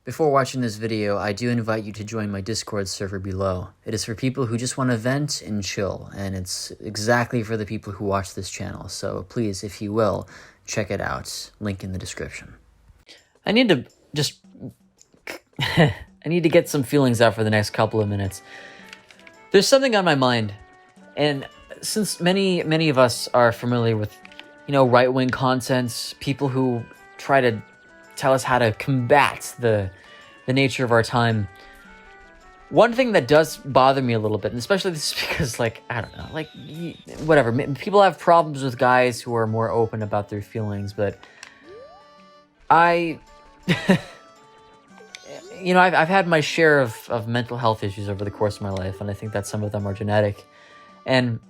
Before watching this video, I do invite you to join my Discord server below. It is for people who just want to vent and chill, and it's exactly for the people who watch this channel, so please, if you will, check it out. Link in the description. I need to just... I need to get some feelings out for the next couple of minutes. There's something on my mind, and since many of us are familiar with, right-wing content, people who try to tell us how to combat the nature of our time. One thing that does bother me a little bit, and especially this is because, I don't know, whatever. People have problems with guys who are more open about their feelings, but I've had my share of mental health issues over the course of my life, and I think that some of them are genetic. And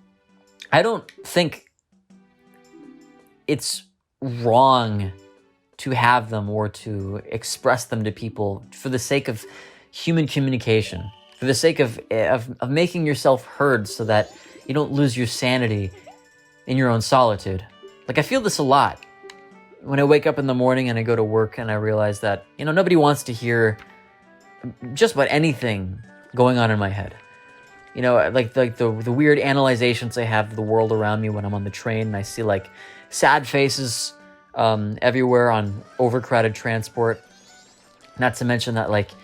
I don't think it's wrong to have them or to express them to people for the sake of human communication, for the sake of making yourself heard so that you don't lose your sanity in your own solitude. I feel this a lot when I wake up in the morning and I go to work and I realize that, nobody wants to hear just about anything going on in my head. The weird analyzations I have of the world around me when I'm on the train and I see sad faces everywhere on overcrowded transport. Not to mention that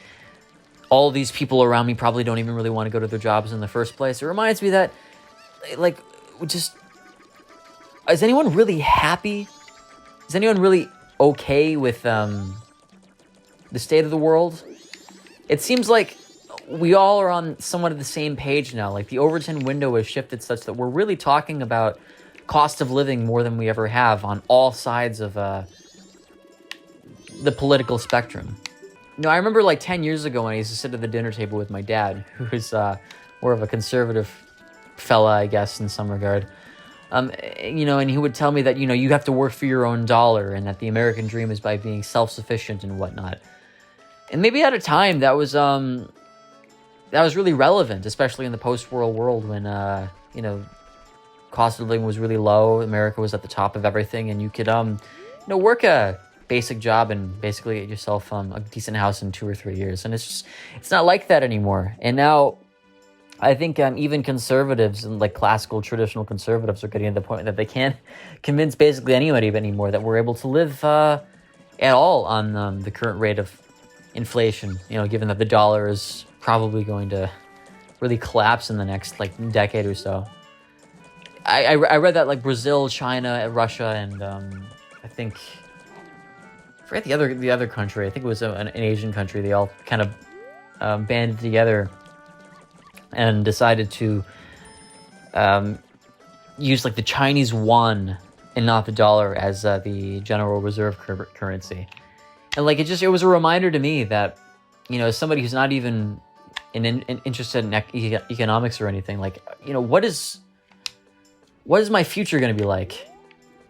all these people around me probably don't even really want to go to their jobs in the first place. It reminds me that is anyone really happy? Is anyone really okay with the state of the world? It seems like we all are on somewhat of the same page now. The Overton window has shifted such that we're really talking about cost of living more than we ever have on all sides of the political spectrum. I remember 10 years ago when I used to sit at the dinner table with my dad, who's more of a conservative fella, I guess, in some regard. And he would tell me that, you have to work for your own dollar and that the American dream is by being self-sufficient and whatnot. And maybe at a time that was really relevant, especially in the post-war world when, cost of living was really low. America was at the top of everything, and you could, work a basic job and basically get yourself a decent house in 2 or 3 years. And it's not like that anymore. And now, I think even conservatives and classical traditional conservatives are getting to the point that they can't convince basically anybody anymore that we're able to live at all on the current rate of inflation. Given that the dollar is probably going to really collapse in the next decade or so. I read that Brazil, China, Russia, and I forget the other country. I think it was an Asian country. They all kind of banded together and decided to use the Chinese yuan and not the dollar as the general reserve currency. And it was a reminder to me that as somebody who's not even interested in economics or anything, what is my future going to be like?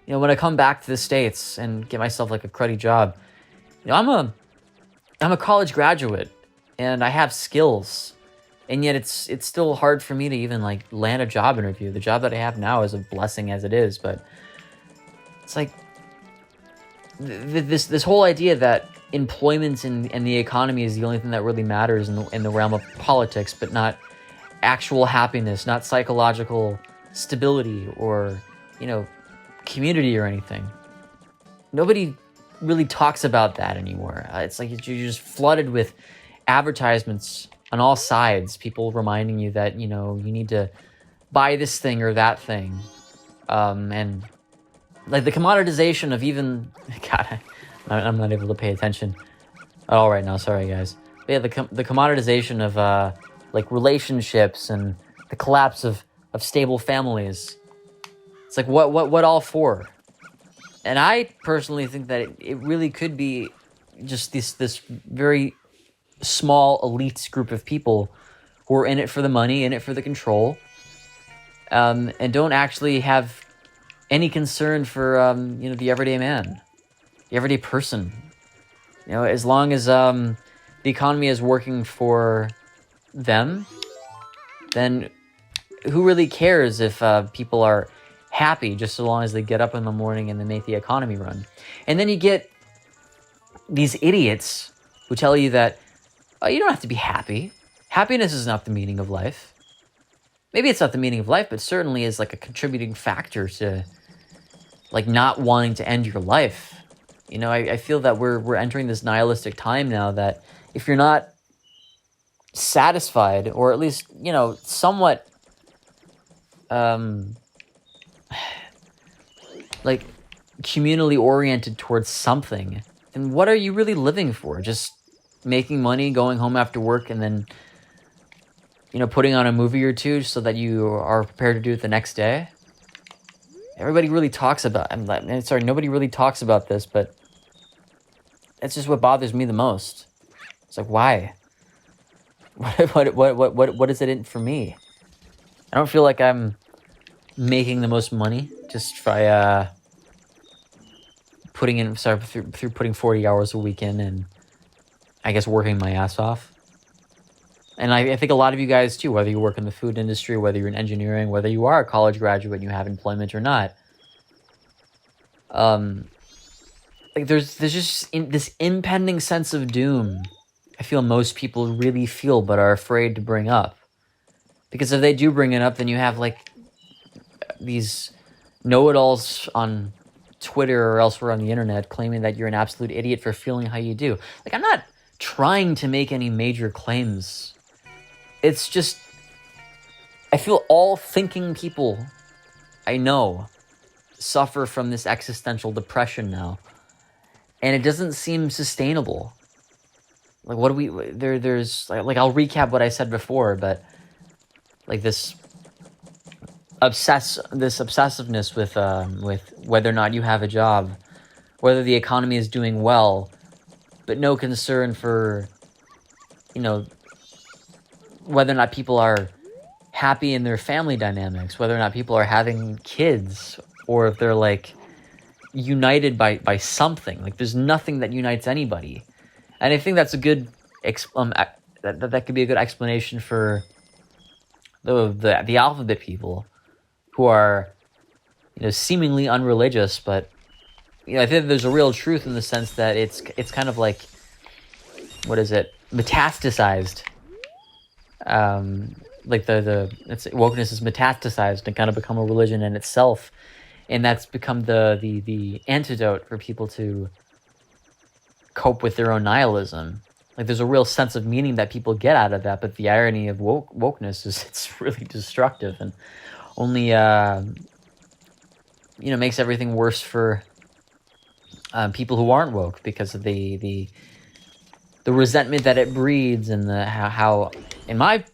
When I come back to the States and get myself a cruddy job, I'm a college graduate and I have skills, and yet it's still hard for me to even land a job interview. The job that I have now is a blessing as it is, but it's this whole idea that employment and the economy is the only thing that really matters in the realm of politics, but not actual happiness, not psychological stability or community or anything. Nobody really talks about that anymore. It's you're just flooded with advertisements on all sides, people reminding you that you need to buy this thing or that thing, and the commoditization of even God, I'm not able to pay attention at all right now, sorry guys. But yeah, the commoditization of relationships and the collapse of stable families. It's what all for? And I personally think that it really could be just this very small elite group of people who are in it for the money, in it for the control, and don't actually have any concern for the everyday man, the everyday person. As long as the economy is working for them, then who really cares if people are happy just so long as they get up in the morning and they make the economy run? And then you get these idiots who tell you that you don't have to be happy. Happiness is not the meaning of life. Maybe it's not the meaning of life, but certainly is like a contributing factor to like not wanting to end your life. You know, I feel that we're entering this nihilistic time now that if you're not satisfied, or at least, you know, somewhat like communally oriented towards something, then what are you really living for? Just making money, going home after work, and then, you know, putting on a movie or two so that you are prepared to do it the next day? Everybody really talks about, nobody really talks about this, but that's just what bothers me the most. It's like, why? What is it in for me? I don't feel like I'm making the most money just by through putting 40 hours a week in and I guess working my ass off. And I think a lot of you guys too, whether you work in the food industry, whether you're in engineering, whether you are a college graduate and you have employment or not, like there's just this impending sense of doom I feel most people really feel but are afraid to bring up. Because if they do bring it up, then you have like these know-it-alls on Twitter or elsewhere on the internet claiming that you're an absolute idiot for feeling how you do. Like, I'm not trying to make any major claims. It's just, I feel all thinking people I know suffer from this existential depression now. And it doesn't seem sustainable. Like, what do we, there's, like, I'll recap what I said before, but, like, this obsessiveness with whether or not you have a job, whether the economy is doing well, but no concern for, you know, whether or not people are happy in their family dynamics, whether or not people are having kids, or if they're, like, united by something. Like, there's nothing that unites anybody. And I think that's a good that could be a good explanation for the alphabet people who are, you know, seemingly unreligious, but, you know, I think there's a real truth in the sense that it's kind of like, what is it, metastasized. Like wokeness is metastasized and kind of become a religion in itself, and that's become the antidote for people to cope with their own nihilism. Like, there's a real sense of meaning that people get out of that, but the irony of wokeness is it's really destructive and only you know, makes everything worse for people who aren't woke, because of the resentment that it breeds, and how, in my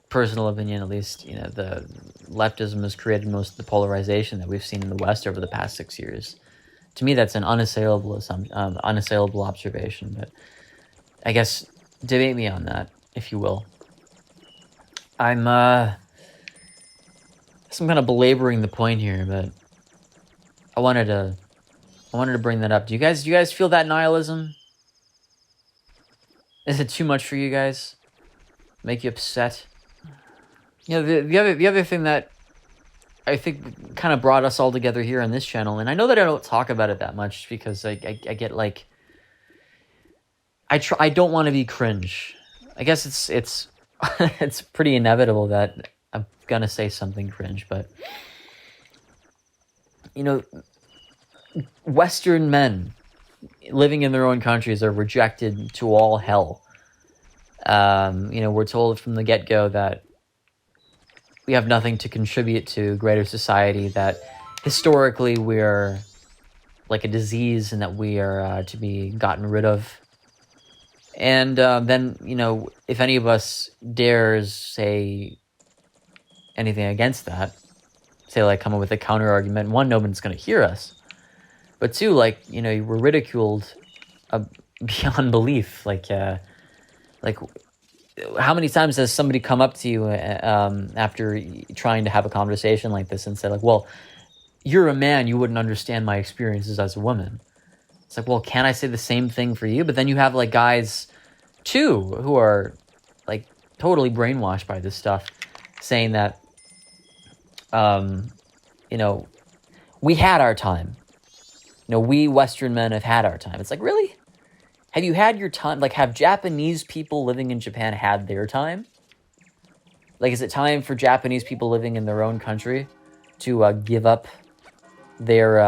personal opinion at least, you know, the leftism has created most of the polarization that we've seen in the West over the past 6 years. To me, that's an unassailable observation, but I guess debate me on that, if you will. I'm some kind of belaboring the point here, but I wanted to bring that up. Do you guys feel that nihilism? Is it too much for you guys? Make you upset? You know, the other thing that I think kind of brought us all together here on this channel, and I know that I don't talk about it that much because I get like, I don't want to be cringe. I guess it's it's pretty inevitable that I'm gonna say something cringe, but, you know, Western men living in their own countries are rejected to all hell. You know, we're told from the get-go that we have nothing to contribute to greater society, that historically we're like a disease and that we are to be gotten rid of. And then, you know, if any of us dares say anything against that, say, like, come up with a counter argument, one, no one's going to hear us. But two, like, you know, we're ridiculed beyond belief. Like, how many times has somebody come up to you after trying to have a conversation like this and said, like, well, you're a man, you wouldn't understand my experiences as a woman. It's like, well, can I say the same thing for you? But then you have, like, guys, too, who are, like, totally brainwashed by this stuff, saying that, you know, we had our time. You know, we Western men have had our time. It's like, really? Have you had your time? Like, have Japanese people living in Japan had their time? Like, is it time for Japanese people living in their own country to give up their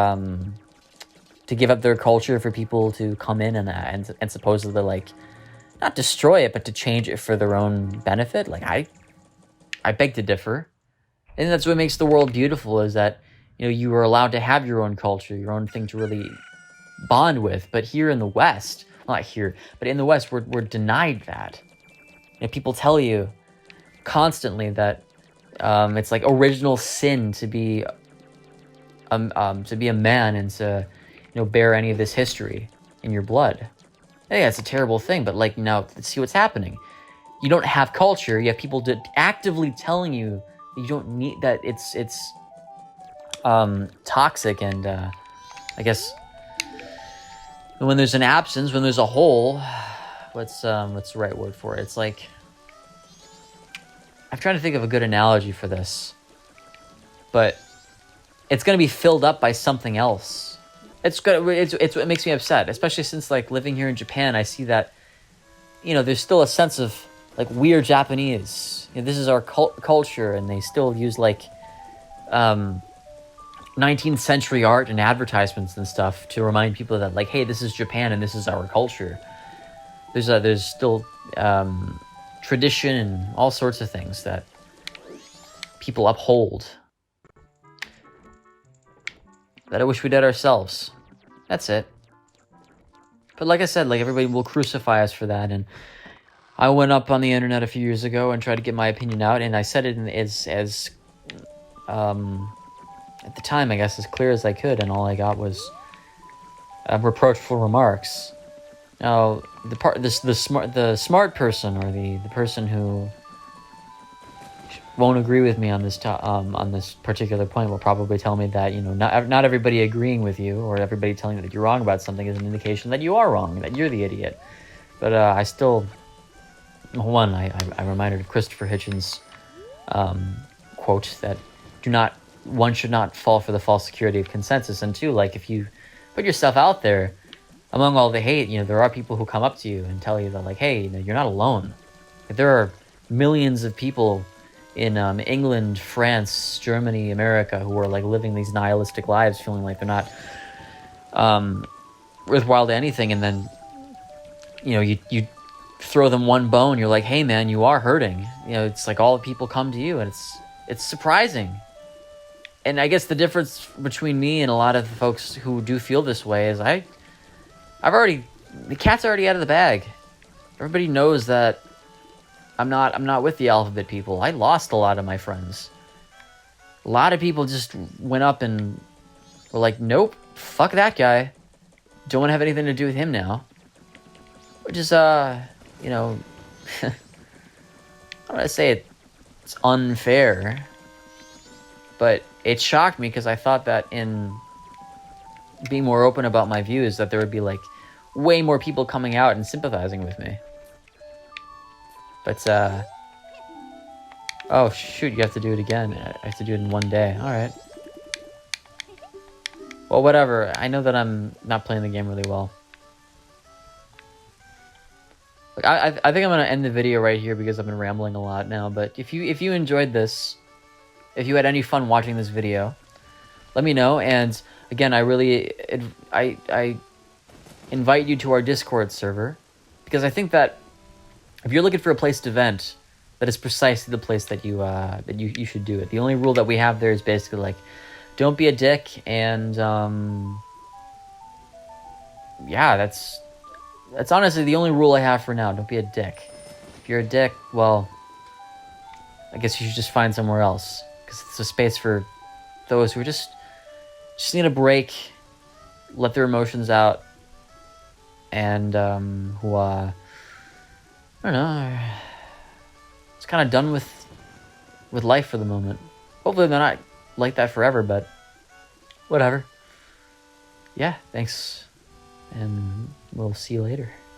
culture for people to come in and supposedly, like, not destroy it, but to change it for their own benefit? Like, I beg to differ. And that's what makes the world beautiful, is that, you know, you are allowed to have your own culture, your own thing to really bond with. But here in the West, not here, but in the West, we're denied that. You know, people tell you constantly that it's like original sin to be a man and to, you know, bear any of this history in your blood. Hey, that's a terrible thing, but, like, now let's see what's happening. You don't have culture. You have people actively telling you you don't need that. It's toxic, and I guess when there's an absence, when there's a hole, what's the right word for it? It's like, I'm trying to think of a good analogy for this, but it's going to be filled up by something else. It's what makes me upset, especially since, like, living here in Japan, I see that, you know, there's still a sense of, like, we're Japanese. You know, this is our culture, and they still use, like, 19th century art and advertisements and stuff to remind people that, like, hey, this is Japan and this is our culture. There's still tradition and all sorts of things that people uphold that I wish we did ourselves. That's it. But like I said, like, everybody will crucify us for that, and I went up on the internet a few years ago and tried to get my opinion out, and I said it as at the time, I guess, as clear as I could, and all I got was reproachful remarks. Now, the smart person, or the person who won't agree with me on this particular point, will probably tell me that, you know, not everybody agreeing with you or everybody telling you that you're wrong about something is an indication that you are wrong, that you're the idiot. But I still, one, I'm reminded of Christopher Hitchens' quote that one should not fall for the false security of consensus. And two, like, if you put yourself out there among all the hate, you know, there are people who come up to you and tell you that, like, hey, you know, you're not alone. If there are millions of people in England, France, Germany, America who are, like, living these nihilistic lives, feeling like they're not worthwhile to anything, and then, you know, you throw them one bone, you're like, hey man, you are hurting. You know, it's like all the people come to you, and it's surprising. And I guess the difference between me and a lot of the folks who do feel this way is the cat's already out of the bag. Everybody knows that I'm not with the alphabet people. I lost a lot of my friends. A lot of people just went up and were like, nope, fuck that guy. Don't want to have anything to do with him now. Which is, you know, I don't want to say it's unfair, but it shocked me because I thought that in being more open about my views, that there would be, like, way more people coming out and sympathizing with me. But, oh shoot, you have to do it again. I have to do it in one day. Alright. Well, whatever. I know that I'm not playing the game really well. Like, I think I'm going to end the video right here because I've been rambling a lot now. But if you enjoyed this, if you had any fun watching this video, let me know. And again, I invite you to our Discord server, because I think that if you're looking for a place to vent, that is precisely the place that you should do it. The only rule that we have there is basically, like, don't be a dick, and yeah, that's honestly the only rule I have for now. Don't be a dick. If you're a dick, well, I guess you should just find somewhere else, because it's a space for those who just need a break, let their emotions out, and who I don't know, it's kind of done with life for the moment. Hopefully they're not like that forever, but whatever. Yeah, thanks, and we'll see you later.